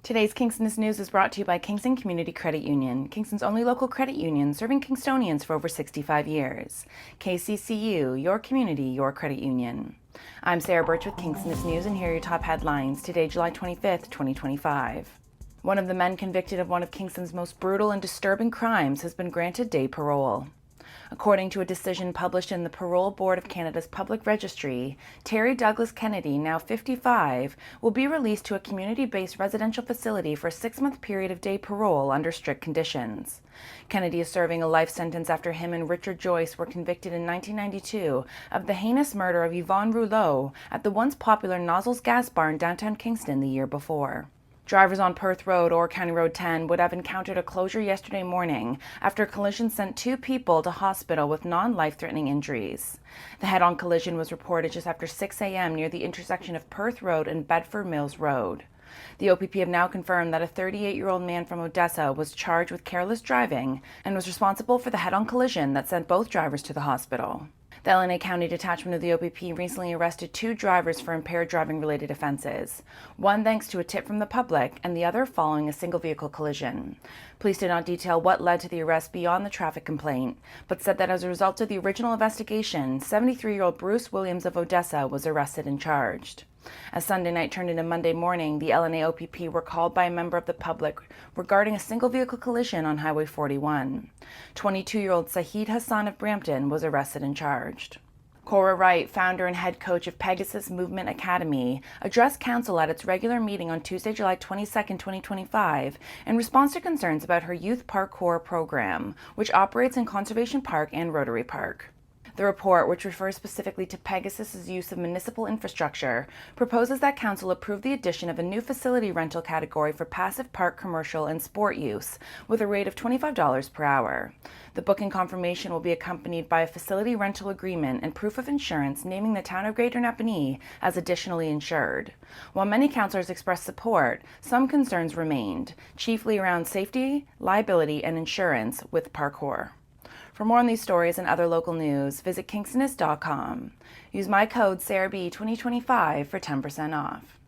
Today's Kingstonist news is brought to you by Kingston Community Credit Union, Kingston's only local credit union serving Kingstonians for over 65 years. KCCU, your community, your credit union. I'm Sarah Burtch with Kingstonist News, and here are your top headlines today, July 25th, 2025. One of the men convicted of one of Kingston's most brutal and disturbing crimes has been granted day parole. According to a decision published in the Parole Board of Canada's public registry, Terry Douglas Kennedy, now 55, will be released to a community-based residential facility for a 6-month period of day parole under strict conditions. Kennedy is serving a life sentence after him and Richard Joyce were convicted in 1992 of the heinous murder of Yvonne Rouleau at the once popular Nozzles Gas Bar in downtown Kingston the year before. Drivers on Perth Road or County Road 10 would have encountered a closure yesterday morning after a collision sent 2 people to hospital with non-life-threatening injuries. The head-on collision was reported just after 6 a.m. near the intersection of Perth Road and Bedford Mills Road. The OPP have now confirmed that a 38-year-old man from Odessa was charged with careless driving and was responsible for the head-on collision that sent both drivers to the hospital. The L&A County Detachment of the OPP recently arrested 2 drivers for impaired driving-related offences, one thanks to a tip from the public and the other following a single-vehicle collision. Police did not detail what led to the arrest beyond the traffic complaint, but said that as a result of the original investigation, 73-year-old Bruce Williams of Odessa was arrested and charged. As Sunday night turned into Monday morning, the L&A OPP were called by a member of the public regarding a single-vehicle collision on Highway 41. 22-year-old Saheed Hassan of Brampton was arrested and charged. Cora Wright, founder and head coach of Pegasus Movement Academy, addressed council at its regular meeting on Tuesday, July 22, 2025, in response to concerns about her youth parkour program, which operates in Conservation Park and Rotary Park. The report, which refers specifically to Pegasus's use of municipal infrastructure, proposes that Council approve the addition of a new facility rental category for passive park commercial and sport use, with a rate of $25 per hour. The booking confirmation will be accompanied by a facility rental agreement and proof of insurance naming the town of Greater Napanee as additionally insured. While many councillors expressed support, some concerns remained, chiefly around safety, liability, and insurance with Parkour. For more on these stories and other local news, visit kingstonist.com. Use my code SarahB2025 for 10% off.